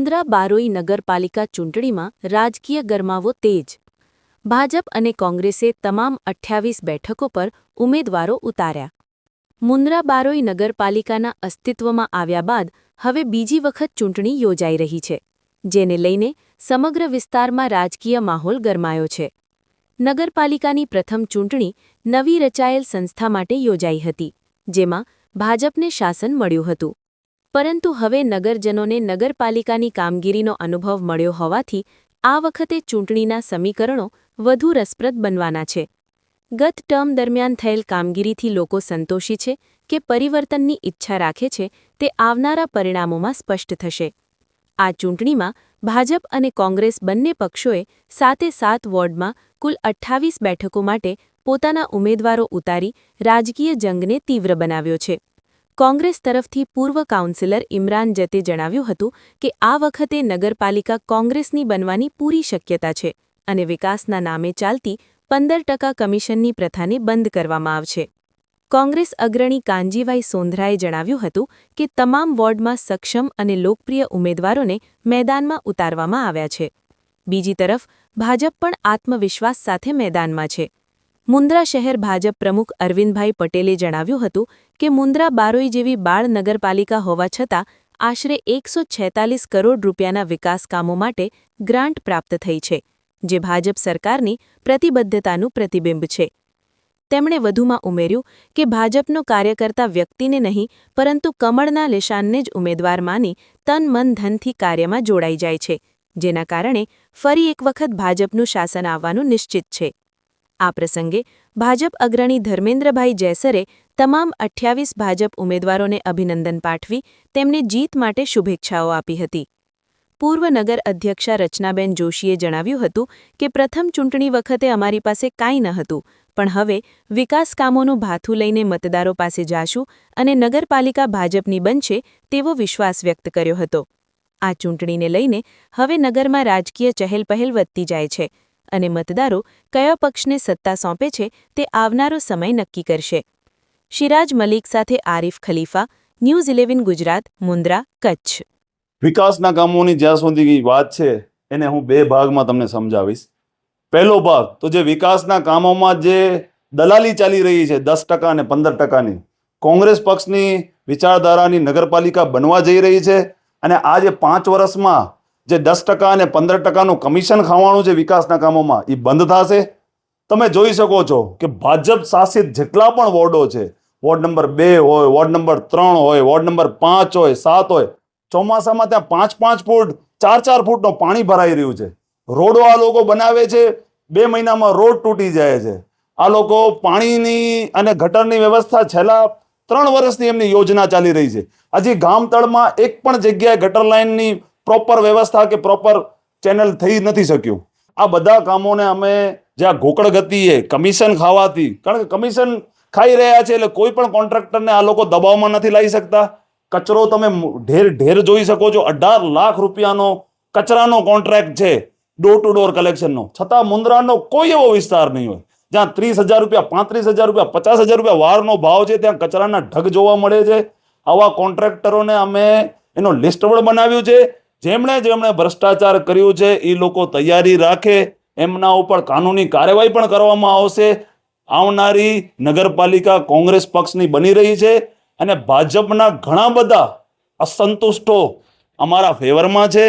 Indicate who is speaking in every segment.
Speaker 1: મુન્દ્રા બારોઈ નગરપાલિકા ચૂંટણીમાં રાજકીય ગરમાવો તેજ. ભાજપ અને કોંગ્રેસે તમામ 28 બેઠકો પર ઉમેદવારો ઉતાર્યા. મુન્દ્રા બારોઈ નગરપાલિકાના અસ્તિત્વમાં આવ્યા બાદ હવે બીજી વખત ચૂંટણી યોજાઈ રહી છે, જેને લઈને સમગ્ર વિસ્તારમાં રાજકીય માહોલ ગરમાયો છે. નગરપાલિકાની પ્રથમ ચૂંટણી નવી રચાયેલ સંસ્થા માટે યોજાઈ હતી, જેમાં ભાજપને શાસન મળ્યું હતું. પરંતુ હવે નગરજનોને નગરપાલિકાની કામગીરીનો અનુભવ મળ્યો હોવાથી આ વખતે ચૂંટણીના સમીકરણો વધુ રસપ્રદ બનવાના છે. ગત ટર્મ દરમિયાન થયેલ કામગીરીથી લોકો સંતોષી છે કે પરિવર્તનની ઈચ્છા રાખે છે તે આવનારા પરિણામોમાં સ્પષ્ટ થશે. આ ચૂંટણીમાં ભાજપ અને કોંગ્રેસ બંને પક્ષોએ 7 વોર્ડમાં કુલ 28 બેઠકો માટે પોતાના ઉમેદવારો ઉતારી રાજકીય જંગને તીવ્ર બનાવ્યો છે. કોંગ્રેસ તરફથી પૂર્વ કાઉન્સિલર ઇમરાન જતે જણાવ્યું હતું કે આ વખતે નગરપાલિકા કોંગ્રેસની બનવાની પૂરી શક્યતા છે અને વિકાસના નામે ચાલતી 15% કમિશનની પ્રથાને બંધ કરવામાં આવશે. કોંગ્રેસ અગ્રણી કાનજીભાઈ સોંધરાએ જણાવ્યું હતું કે તમામ વોર્ડમાં સક્ષમ અને લોકપ્રિય ઉમેદવારોને મેદાનમાં ઉતારવામાં આવ્યા છે. બીજી તરફ ભાજપ પણ આત્મવિશ્વાસ સાથે મેદાનમાં છે. મુન્દ્રા શહેર ભાજપ પ્રમુખ અરવિંદભાઈ પટેલે જણાવ્યું હતું કે મુન્દ્રા બારોઈ જેવી બાળ નગરપાલિકા હોવા છતાં આશરે 146 કરોડ રૂપિયાના વિકાસ કામો માટે ગ્રાન્ટ પ્રાપ્ત થઈ છે, જે ભાજપ સરકારની પ્રતિબદ્ધતાનું પ્રતિબિંબ છે. તેમણે વધુમાં ઉમેર્યું કે ભાજપનો કાર્યકર્તા વ્યક્તિને નહીં પરંતુ કમળના નિશાનને જ ઉમેદવાર માની તન મન ધનથી કાર્યમાં જોડાઈ જાય છે, જેના કારણે ફરી એક વખત ભાજપનું શાસન આવવાનું નિશ્ચિત છે. આ પ્રસંગે ભાજપ અગ્રણી ધર્મેન્દ્રભાઈ જયસરે તમામ 28 ભાજપ ઉમેદવારોને અભિનંદન પાઠવી તેમને જીત માટે શુભેચ્છાઓ આપી હતી. પૂર્વ નગર અધ્યક્ષા રચનાબેન જોશીએ જણાવ્યું હતું કે પ્રથમ ચૂંટણી વખતે અમારી પાસે કાંઈ ન હતું, પણ હવે વિકાસ કામોનું ભાથું લઈને મતદારો પાસે જાશું અને નગરપાલિકા ભાજપની બનશે તેવો વિશ્વાસ વ્યક્ત કર્યો હતો. આ ચૂંટણીને લઈને હવે નગરમાં રાજકીય ચહેલપહેલ વધતી જાય છે અને મતદારો કયા પક્ષને સત્તા સોંપે છે તે આવનારો સમય નક્કી કરશે. શિરાજ મલિક સાથે આરિફ ખલીફા, ન્યૂઝ 11 ગુજરાત, મુન્દ્રા, કચ્છ.
Speaker 2: વિકાસના કામોની જ્યાં સુધી વાત છે એને હું 2 ભાગમાં તમને સમજાવીશ. પહેલો ભાગ તો જે વિકાસના કામોમાં જે દલાલી ચાલી રહી છે 10% અને 15%ની, કોંગ્રેસ પક્ષની વિચારધારાની નગરપાલિકા બનવા જઈ રહી છે અને આ જે 5 વર્ષમાં જે 10% અને 15%નું કમિશન ખાવાનું છે વિકાસના કામોમાં એ બંધ થશે. તમે જોઈ શકો છો કે ભાજપ શાસિત જેટલા પણ વોર્ડો છે, વોર્ડ નંબર 2 હોય, વોર્ડ નંબર 3 હોય, વોર્ડ નંબર 5 હોય, 7 હોય, ચોમાસામાં ત્યાં 5 ફૂટ 4 ફૂટનું પાણી ભરાઈ રહ્યું છે. રોડો આ લોકો બનાવે છે, 2 મહિનામાં રોડ તૂટી જાય છે. આ લોકો પાણીની અને ગટરની વ્યવસ્થા છેલ્લા 3 વર્ષની એમની યોજના ચાલી રહી છે. હજી ગામ તળમાં એક પણ જગ્યાએ ગટર લાઇનની પ્રોપર વ્યવસ્થા કે પ્રોપર ચેનલ થઈ નથી શક્યું. આ બધા કામોને અમે જ્યાં ગોકળ ગતિએ કમિશન ખાવાથી, કારણ કે કમિશન ખાઈ રહ્યા છે એટલે કોઈ પણ કોન્ટ્રાક્ટરને આ લોકો દબાવમાં નથી લાવી શકતા. કચરો તમે ઢેર જોઈ શકો છો. 18 લાખ રૂપિયાનો કચરાનો કોન્ટ્રાક્ટ છે, ડોર ટુ ડોર કલેક્શનનો, છતાં મુન્દ્રાનો કોઈ એવો વિસ્તાર નહીં હોય જ્યાં 30,000 રૂપિયા, 35,000 રૂપિયા, 50,000 રૂપિયા વારનો ભાવ છે, ત્યાં કચરાના ઢગ જોવા મળે છે. આવા કોન્ટ્રાક્ટરોને અમે એનો લિસ્ટ પણ બનાવ્યું છે. જેમણે ભ્રષ્ટાચાર કર્યું છે એ લોકો તૈયારી રાખે, એમના ઉપર કાનૂની કાર્યવાહી પણ કરવામાં આવશે. આવનારી નગરપાલિકા કોંગ્રેસ પક્ષની બની રહી છે અને ભાજપના ઘણા બધા અસંતુષ્ટો અમારા ફેવરમાં છે.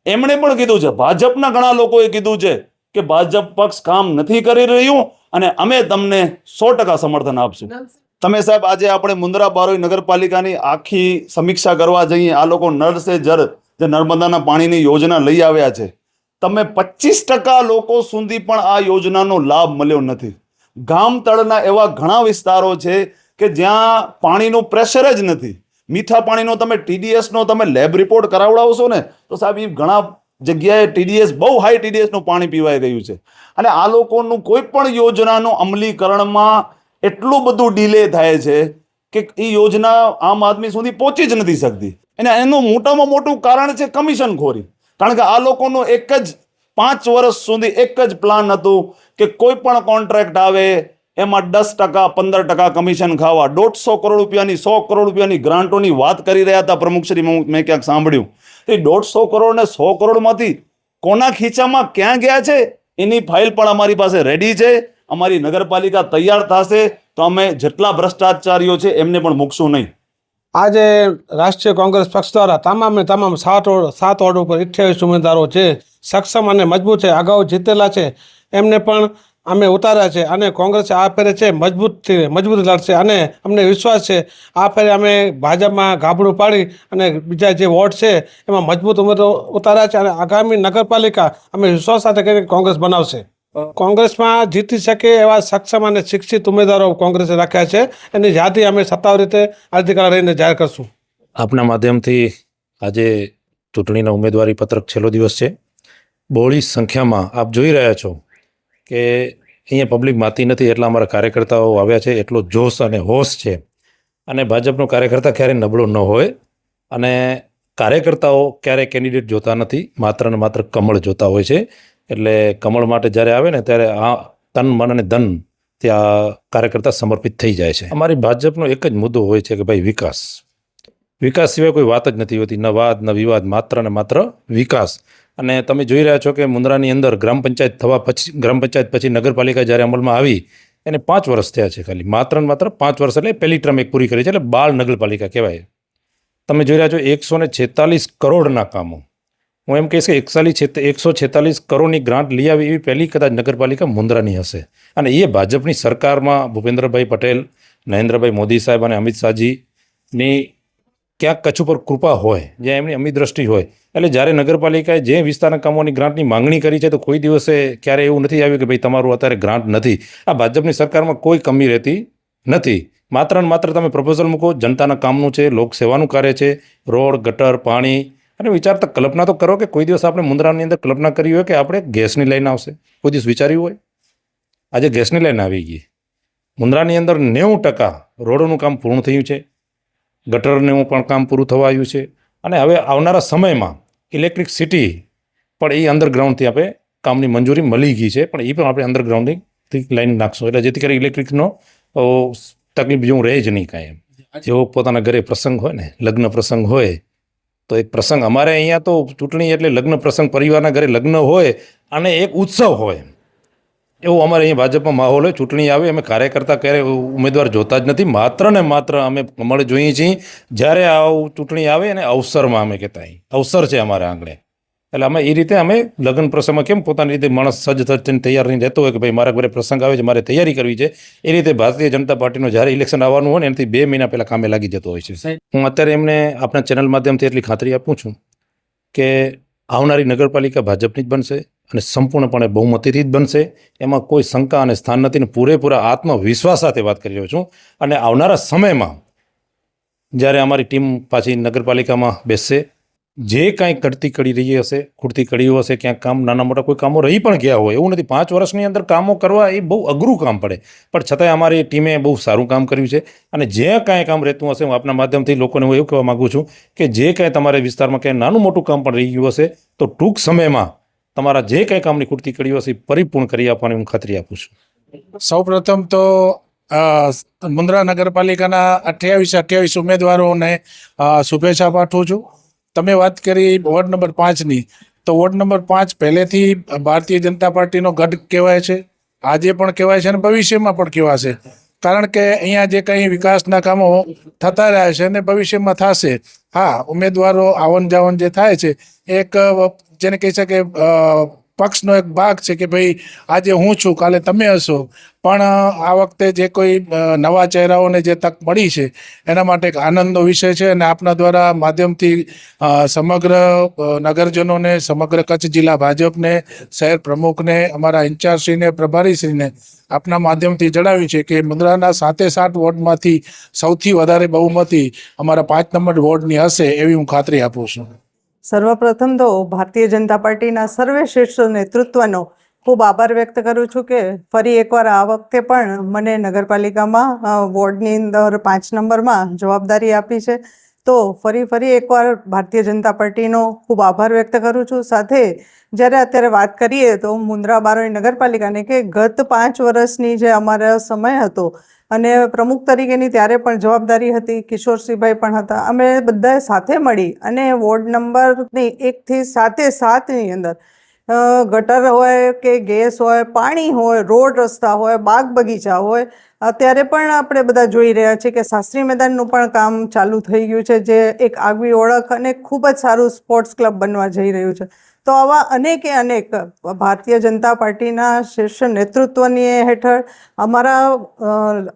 Speaker 2: એમણે પણ કીધું છે, ભાજપના ઘણા લોકોએ કીધું છે કે ભાજપ પક્ષ કામ નથી કરી રહ્યું અને અમે તમને 100% સમર્થન આપશું. તમે સાહેબ આજે આપણે મુન્દ્રા બારોઈ નગરપાલિકાની આખી સમીક્ષા કરવા જઈએ. આ લોકો નળ સે જળ જે નર્મદાના પાણીની યોજના લઈ આવ્યા છે, તમે 25% લોકો સુધી પણ આ યોજનાનો લાભ મળ્યો નથી. ગામ તળના એવા ઘણા વિસ્તારો છે કે જ્યાં પાણીનું પ્રેશર જ નથી. મીઠા પાણીનો તમે TDSનો તમે લેબ રિપોર્ટ કરાવડાવશો ને તો સાહેબ એ ઘણા જગ્યાએ TDS બહુ હાઈ TDSનું પાણી પીવાઈ રહ્યું છે. અને આ લોકોનું કોઈ પણ યોજનાનું અમલીકરણમાં એટલું બધું ડિલે થાય છે કે એ યોજના આમ આદમી સુધી પહોંચી જ નથી શકતી. અને એનું મોટામાં મોટું કારણ છે કમિશનખોરી. કારણ કે આ લોકોનું એક જ 5 વર્ષ સુધી એક જ પ્લાન હતું કે કોઈ પણ કોન્ટ્રાક્ટ આવે એમાં 10%, 15% કમિશન ખાવા, 150 કરોડ રૂપિયાની, 100 કરોડ રૂપિયાની ગ્રાન્ટોની વાત કરી રહ્યા હતા પ્રમુખશ્રી. મેં ક્યાંક સાંભળ્યું એ 150 કરોડ ને 100 કરોડમાંથી કોના ખીચામાં ક્યાં ગયા છે એની ફાઇલ પણ અમારી પાસે રેડી છે. અમારી નગરપાલિકા તૈયાર થશે તો અમે જેટલા ભ્રષ્ટાચારીઓ છે એમને પણ મૂકશું નહીં.
Speaker 3: આજે રાષ્ટ્રીય કોંગ્રેસ પક્ષ દ્વારા તમામ 7 વોર્ડ ઉપર 28 ઉમેદવારો છે, સક્ષમ અને મજબૂત છે, અગાઉ જીતેલા છે, એમને પણ અમે ઉતાર્યા છે. અને કોંગ્રેસ આ ફેરે છે મજબૂત લડશે અને અમને વિશ્વાસ છે આ ફેરે અમે ભાજપમાં ગાબડું પાડી અને બીજા જે વોર્ડ છે એમાં મજબૂત ઉમેદવારો ઉતાર્યા છે અને આગામી નગરપાલિકા અમે વિશ્વાસ સાથે કરીને કોંગ્રેસ બનાવશે. કોંગ્રેસમાં જીતી શકે એવા સક્ષમ અને શિક્ષિત ઉમેદવારો કોંગ્રેસે રાખ્યા છે. એની યાદી અમે સત્તાવાર રીતે આવતીકાલે રહીને જાહેર કરશું.
Speaker 4: આપના માધ્યમથી આજે ચૂંટણીના ઉમેદવારી પત્રક છેલ્લો દિવસ છે. બહોળી સંખ્યામાં આપ જોઈ રહ્યા છો કે અહીંયા પબ્લિક માતી નથી, એટલા અમારા કાર્યકર્તાઓ આવ્યા છે, એટલો જોશ અને હોશ છે. અને ભાજપનો કાર્યકર્તા ક્યારેય નબળો ન હોય અને કાર્યકર્તાઓ ક્યારેય કેન્ડિડેટ જોતા નથી, માત્ર ને માત્ર કમળ જોતા હોય છે. એટલે કમળ માટે જ્યારે આવે ને ત્યારે આ તન મન અને ધન ત્યાં કાર્યકર્તા સમર્પિત થઈ જાય છે. અમારી ભાજપનો એક જ મુદ્દો હોય છે કે ભાઈ વિકાસ સિવાય કોઈ વાત જ નથી હોતી, ન વાદ ન વિવાદ, માત્ર ને માત્ર વિકાસ. અને તમે જોઈ રહ્યા છો કે મુન્દ્રાની અંદર ગ્રામ પંચાયત પછી નગરપાલિકા જ્યારે અમલમાં આવી એને 5 વર્ષ થયા છે. ખાલી માત્ર ને માત્ર 5 વર્ષ, એટલે પહેલી ટર્મ એક પૂરી કરી છે, એટલે બાળ નગરપાલિકા કહેવાય. તમે જોઈ રહ્યા છો 146 કરોડના કામો. હું એમ કહીશ કે 146 કરોડની ગ્રાન્ટ લઈ આવી એવી પહેલી કદાચ નગરપાલિકા મુન્દ્રાની હશે. અને એ ભાજપની સરકારમાં ભૂપેન્દ્રભાઈ પટેલ, નરેન્દ્રભાઈ મોદી સાહેબ અને અમિત શાહજીની ક્યાંક કચ્છ ઉપર કૃપા હોય, જ્યાં એમની અમી દ્રષ્ટિ હોય. એટલે જ્યારે નગરપાલિકાએ જે વિસ્તારના કામોની ગ્રાન્ટની માંગણી કરી છે તો કોઈ દિવસે ક્યારે એવું નથી આવ્યું કે ભાઈ તમારું અત્યારે ગ્રાન્ટ નથી. આ ભાજપની સરકારમાં કોઈ કમી રહેતી નથી. માત્ર ને માત્ર તમે પ્રપોઝલ મૂકો, જનતાના કામનું છે, લોકસેવાનું કાર્ય છે, રોડ, ગટર, પાણી. અને વિચારતા કલ્પના તો કરો કે કોઈ દિવસ આપણે મુન્દ્રાની અંદર કલ્પના કરી હોય કે આપણે ગેસની લાઈન આવશે? કોઈ દિવસ વિચાર્યું હોય? આજે ગેસની લાઈન આવી ગઈ. મુન્દ્રાની અંદર 90% રોડોનું કામ પૂર્ણ થયું છે, ગટરનું પણ કામ પૂરું થવા આવ્યું છે. અને હવે આવનારા સમયમાં ઇલેક્ટ્રિસિટી પણ એ અંડરગ્રાઉન્ડથી આપણે કામની મંજૂરી મળી ગઈ છે, પણ એ પણ આપણે અંડરગ્રાઉન્ડથી લાઈન નાખશું, એટલે જેથી કરી ઇલેક્ટ્રિકનો તકલીફ જેવું રહે જ નહીં કાંઈ. એમ જેવો પોતાના ઘરે પ્રસંગ હોય ને, લગ્ન પ્રસંગ હોય, તો એક પ્રસંગ અમારે અહીંયા તો ચૂંટણી એટલે લગ્ન પ્રસંગ, પરિવારના ઘરે લગ્ન હોય અને એક ઉત્સવ હોય, એવું અમારે અહીંયા ભાજપમાં માહોલ હોય. ચૂંટણી આવે અમે કાર્યકર્તા ક્યારે ઉમેદવાર જોતા જ નથી, માત્ર ને માત્ર અમે કમળ જોઈએ છીએ. જ્યારે આવું ચૂંટણી આવે અને અવસરમાં અમે કહેતા અવસર છે અમારા આંગણે. એટલે અમે એ રીતે અમે લગ્ન પ્રસંગમાં કેમ પોતાની રીતે માણસ સજ્જ થઈને તૈયાર નહીં રહેતો હોય કે ભાઈ મારા ઘરે પ્રસંગ આવે છે, મારે તૈયારી કરવી છે, એ રીતે ભારતીય જનતા પાર્ટીનો જ્યારે ઇલેક્શન આવવાનું હોય ને એનાથી 2 મહિના પહેલાં કામે લાગી જતો હોય છે. હું અત્યારે એમને આપણા ચેનલ માધ્યમથી એટલી ખાતરી આપું છું કે આવનારી નગરપાલિકા ભાજપની જ બનશે અને સંપૂર્ણપણે બહુમતીથી જ બનશે. એમાં કોઈ શંકા અને સ્થાન નથી. ને પૂરેપૂરા આત્મવિશ્વાસ સાથે વાત કરી રહ્યો છું. અને આવનારા સમયમાં જ્યારે અમારી ટીમ પાછી નગરપાલિકામાં બેસશે, જે કાંઈ કડતી કડી રહી હશે, ખૂટતી કડીઓ હશે, ક્યાંક કામ નાના મોટા કોઈ કામો રહી પણ ગયા હોય, એવું નથી. 5 વર્ષની અંદર કામો કરવા એ બહુ અઘરું કામ પડે, પણ છતાંય અમારી ટીમે બહુ સારું કામ કર્યું છે. અને જે કાંઈ કામ રહેતું હશે, હું આપના માધ્યમથી લોકોને હું એવું કહેવા માગું છું કે જે કાંઈ તમારે વિસ્તારમાં ક્યાંય નાનું મોટું કામ પણ રહી ગયું હશે તો ટૂંક સમયમાં તમારા જે કાંઈ કામની ખૂટતી કડીઓ હશે એ પરિપૂર્ણ કરી આપવાની હું ખાતરી આપું છું.
Speaker 5: સૌપ્રથમ તો મુન્દ્રા નગરપાલિકાના 28 ઉમેદવારોને શુભેચ્છા પાઠવું છું. તમે વાત કરી વોર્ડ નંબર 5ની, તો વોર્ડ નંબર 5 પહેલેથી ભારતીય જનતા પાર્ટીનો ગઢ કહેવાય છે, આજે પણ કહેવાય છે અને ભવિષ્યમાં પણ કહેવાશે. કારણ કે અહીંયા જે કંઈ વિકાસના કામો થતા રહ્યા છે અને ભવિષ્યમાં થશે. હા, ઉમેદવારો આવન જાવન જે થાય છે એક જેને કહી શકે પક્ષનો એક ભાગ છે કે ભાઈ આજે હું છું, કાલે તમે હશો. પણ આ વખતે જે કોઈ નવા ચહેરાઓને જે તક મળી છે એના માટે એક આનંદનો વિષય છે. અને આપના દ્વારા માધ્યમથી સમગ્ર નગરજનોને, સમગ્ર કચ્છ જિલ્લા ભાજપને, શહેર પ્રમુખને, અમારા ઇન્ચાર્જશ્રીને, પ્રભારીશ્રીને આપના માધ્યમથી જણાવ્યું છે કે મુન્દ્રાના 7 વોર્ડમાંથી સૌથી વધારે બહુમતી અમારા 5 નંબર વોર્ડની હશે એવી હું ખાતરી આપું છું.
Speaker 6: સર્વપ્રથમ તો ભારતીય જનતા પાર્ટીના સર્વશ્રેષ્ઠ નેતૃત્વનો ખૂબ આભાર વ્યક્ત કરું છું કે ફરી એકવાર આ વખતે પણ મને નગરપાલિકામાં વોર્ડની અંદર 5 નંબરમાં જવાબદારી આપી છે. તો ફરી એકવાર ભારતીય જનતા પાર્ટીનો ખૂબ આભાર વ્યક્ત કરું છું. સાથે જ્યારે અત્યારે વાત કરીએ તો મુન્દ્રા બારોઈ નગરપાલિકાને કે ગત 5 વર્ષની જે અમારો સમય હતો અને પ્રમુખ તરીકેની ત્યારે પણ જવાબદારી હતી, કિશોરસિંહભાઈ પણ હતા, અમે બધાએ સાથે મળી અને વોર્ડ નંબરની 1 થી 7ની અંદર ગટર હોય કે ગેસ હોય, પાણી હોય, રોડ રસ્તા હોય, બાગ બગીચા હોય, અત્યારે પણ આપણે બધા જોઈ રહ્યા છીએ કે શાસ્ત્રી મેદાનનું પણ કામ ચાલુ થઈ ગયું છે, જે એક આગવી ઓળખ અને ખૂબ જ સારું સ્પોર્ટ્સ ક્લબ બનવા જઈ રહ્યું છે. તો આવા અનેકે અનેક ભારતીય જનતા પાર્ટીના શીર્ષ નેતૃત્વની હેઠળ અમારા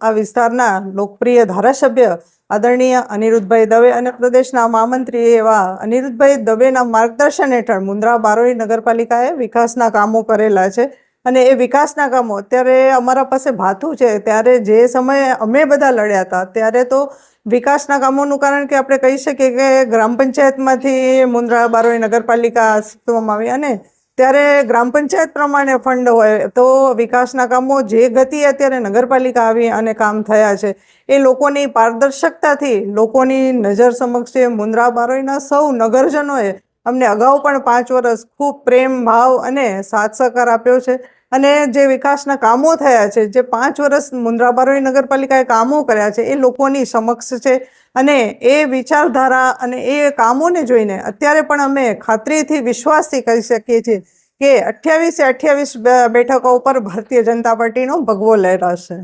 Speaker 6: આ વિસ્તારના લોકપ્રિય ધારાસભ્ય આદરણીય અનિરુદ્ધભાઈ દવે અને પ્રદેશના મહામંત્રી એવા અનિરુદ્ધભાઈ દવેના માર્ગદર્શન હેઠળ મુન્દ્રા બારોઈ નગરપાલિકાએ વિકાસના કામો કરેલા છે. અને એ વિકાસના કામો અત્યારે અમારા પાસે ભાથું છે, ત્યારે જે સમયે અમે બધા લડ્યા હતા ત્યારે તો વિકાસના કામોનું કારણ કે આપણે કહી શકીએ કે ગ્રામ પંચાયતમાંથી મુન્દ્રા બારોઈ નગરપાલિકા અસ્તિત્વમાં આવી અને ત્યારે ગ્રામ પંચાયત પ્રમાણે ફંડ હોય તો વિકાસના કામો જે ગતિ અત્યારે નગરપાલિકા આવી અને કામ થયા છે એ લોકોની પારદર્શકતાથી લોકોની નજર સમક્ષ મુન્દ્રા બારોઈના સૌ નગરજનોએ અમને અગાઉ પણ 5 વર્ષ ખૂબ પ્રેમ ભાવ અને સાથ સહકાર આપ્યો છે. અને જે વિકાસના કામો થયા છે, જે 5 વર્ષ મુન્દ્રા બારોઈ નગરપાલિકાએ કામો કર્યા છે એ લોકોની સમક્ષ છે. અને એ વિચારધારા અને એ કામોને જોઈને અત્યારે પણ અમે ખાતરીથી વિશ્વાસથી કહી શકીએ છીએ કે 28 બેઠકો ઉપર ભારતીય જનતા પાર્ટીનો ભગવો લહેરાશે.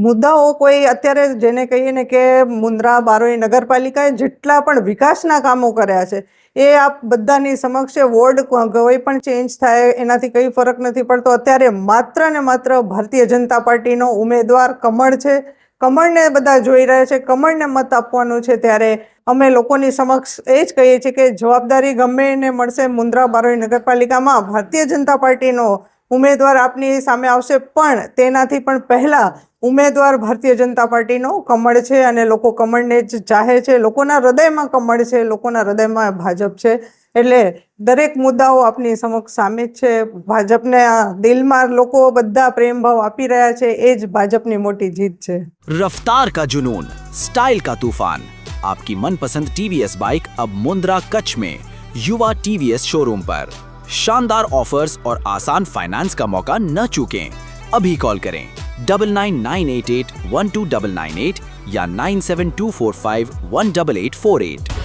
Speaker 6: મુદ્દાઓ કોઈ અત્યારે જેને કહીએ ને કે મુન્દ્રા બારોઈ નગરપાલિકાએ જેટલા પણ વિકાસના કામો કર્યા છે એ આપ બધાની સમક્ષ વોર્ડ કોઈ પણ ચેન્જ થાય એનાથી કંઈ ફરક નથી પડતો. અત્યારે માત્ર ને માત્ર ભારતીય જનતા પાર્ટીનો ઉમેદવાર કમળ છે. કમળને બધા જોઈ રહ્યા છે, કમળને મત આપવાનું છે. ત્યારે અમે લોકોની સમક્ષ એ જ કહીએ છીએ કે જવાબદારી ગમે એને મળશે. મુન્દ્રા બારોઈ નગરપાલિકામાં ભારતીય જનતા પાર્ટીનો ઉમેદવાર આપની સામે આવશે, પણ તેનાથી પણ પહેલાં ઉમેદવાર ભારતીય જનતા પાર્ટીનો કમળ છે અને લોકો કમળને જ ચાહે છે. લોકોના હૃદયમાં કમળ છે, લોકોના હૃદયમાં ભાજપ છે. એટલે દરેક મુદ્દાઓ આપની સમક્ષ સામે જ છે. ભાજપને દિલમાં લોકો બધા પ્રેમ ભાવ આપી રહ્યા છે, એ જ ભાજપની મોટી જીત છે.
Speaker 7: रफ्तार का जुनून, स्टाइल का तूफान, आपकी मनपसंद टीवीएस बाइक अब मुंद्रा कच्छ में युवा टीवीएस शोरूम पर। शानदार ऑफर्स और आसान फाइनेंस का मौका न चूकें। अभी कॉल करें 9998812998 या 9724518848।